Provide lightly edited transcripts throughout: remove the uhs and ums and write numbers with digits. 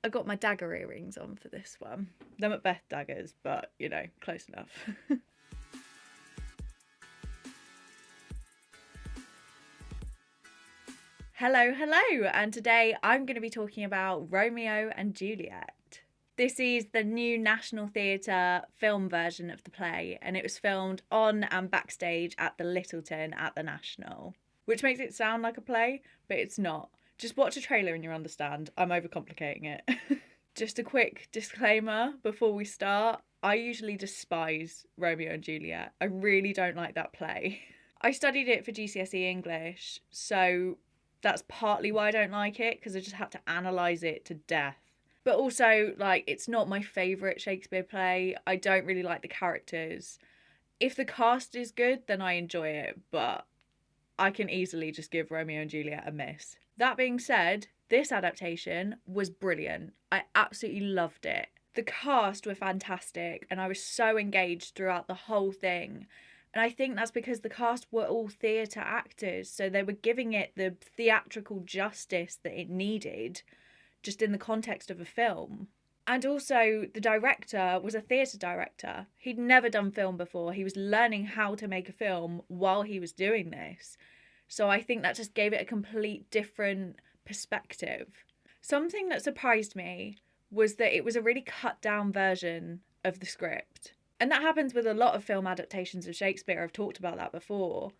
I got my dagger earrings on for this one. They're Macbeth daggers, but, you know, close enough. Hello, hello, and today I'm going to be talking about Romeo and Juliet. This is the new National Theatre film version of the play, and it was filmed on and backstage at the Littleton at the National, which makes it sound like a play, but it's not. Just watch a trailer and you'll understand. I'm overcomplicating it. Just a quick disclaimer before we start. I usually despise Romeo and Juliet. I really don't like that play. I studied it for GCSE English, so that's partly why I don't like it, because I just had to analyse it to death. But also, like, it's not my favourite Shakespeare play. I don't really like the characters. If the cast is good, then I enjoy it, but I can easily just give Romeo and Juliet a miss. That being said, this adaptation was brilliant. I absolutely loved it. The cast were fantastic, and I was so engaged throughout the whole thing. And I think that's because the cast were all theatre actors, so they were giving it the theatrical justice that it needed, just in the context of a film. And also, the director was a theatre director. He'd never done film before. He was learning how to make a film while he was doing this. So I think that just gave it a complete different perspective. Something that surprised me was that it was a really cut down version of the script. And that happens with a lot of film adaptations of Shakespeare. I've talked about that before.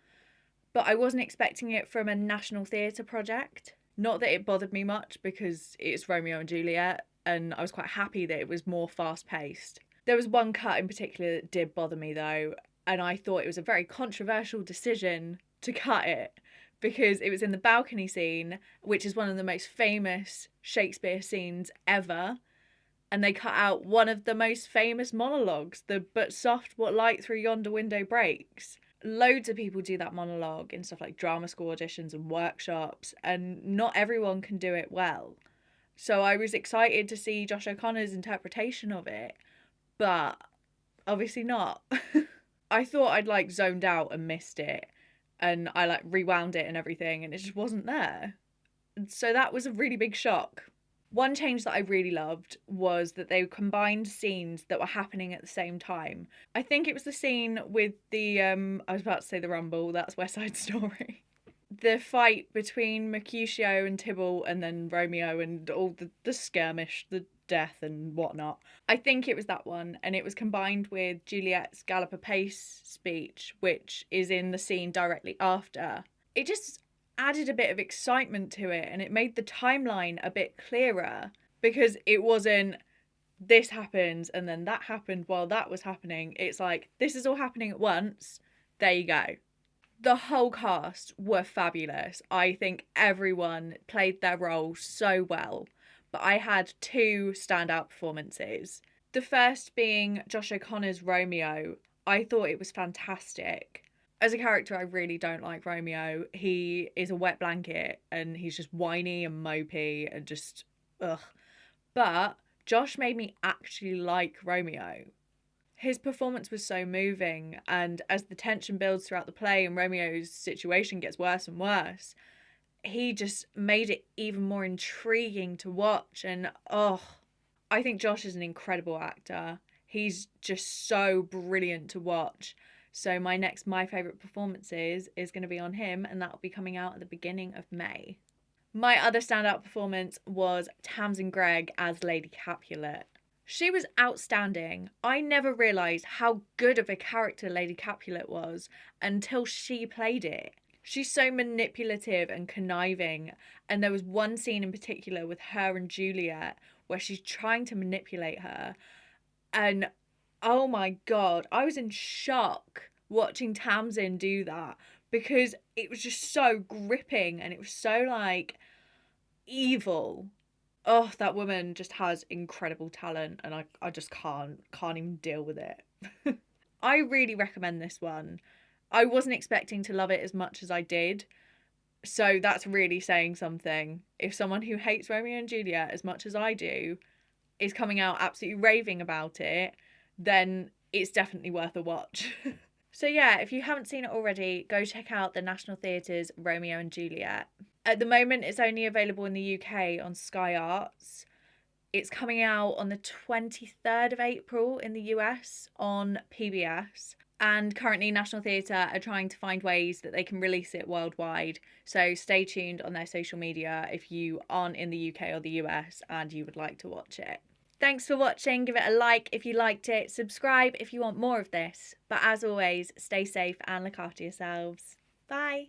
But I wasn't expecting it from a National Theatre project. Not that it bothered me much, because it's Romeo and Juliet, and I was quite happy that it was more fast-paced. There was one cut in particular that did bother me, though, and I thought it was a very controversial decision to cut it, because it was in the balcony scene, which is one of the most famous Shakespeare scenes ever. And they cut out one of the most famous monologues, the "But soft, what light through yonder window breaks." Loads of people do that monologue in stuff like drama school auditions and workshops, and not everyone can do it well. So I was excited to see Josh O'Connor's interpretation of it, but obviously not. I thought I'd like zoned out and missed it, and I like rewound it and everything, and it just wasn't there. And so that was a really big shock. One change that I really loved was that they combined scenes that were happening at the same time. I think it was the scene with the, I was about to say the Rumble, that's West Side Story. The fight between Mercutio and Tybalt, and then Romeo, and all the skirmish, the death and whatnot. I think it was that one, and it was combined with Juliet's Gallop Apace speech, which is in the scene directly after. It just added a bit of excitement to it, and it made the timeline a bit clearer, because it wasn't this happens and then that happened while that was happening. It's like, this is all happening at once. There you go. The whole cast were fabulous. I think everyone played their role so well, but I had two standout performances. The first being Josh O'Connor's Romeo. I thought it was fantastic. As a character, I really don't like Romeo. He is a wet blanket, and he's just whiny and mopey and just ugh. But Josh made me actually like Romeo. His performance was so moving, and as the tension builds throughout the play and Romeo's situation gets worse and worse, he just made it even more intriguing to watch. And I think Josh is an incredible actor. He's just so brilliant to watch. So my favourite performances is going to be on him, and that'll be coming out at the beginning of May. My other standout performance was Tamsin Greig as Lady Capulet. She was outstanding. I never realised how good of a character Lady Capulet was until she played it. She's so manipulative and conniving, and there was one scene in particular with her and Juliet where she's trying to manipulate her, and oh my god, I was in shock watching Tamsin do that, because it was just so gripping and it was so like evil. Oh, that woman just has incredible talent, and I just can't even deal with it. I really recommend this one. I wasn't expecting to love it as much as I did, so that's really saying something. If someone who hates Romeo and Juliet as much as I do is coming out absolutely raving about it, then it's definitely worth a watch. So yeah, if you haven't seen it already, go check out the National Theatre's Romeo and Juliet. At the moment, it's only available in the UK on Sky Arts. It's coming out on the 23rd of April in the US on PBS. And currently, National Theatre are trying to find ways that they can release it worldwide. So stay tuned on their social media if you aren't in the UK or the US and you would like to watch it. Thanks for watching. Give it a like if you liked it. Subscribe if you want more of this. But as always, stay safe and look after yourselves. Bye.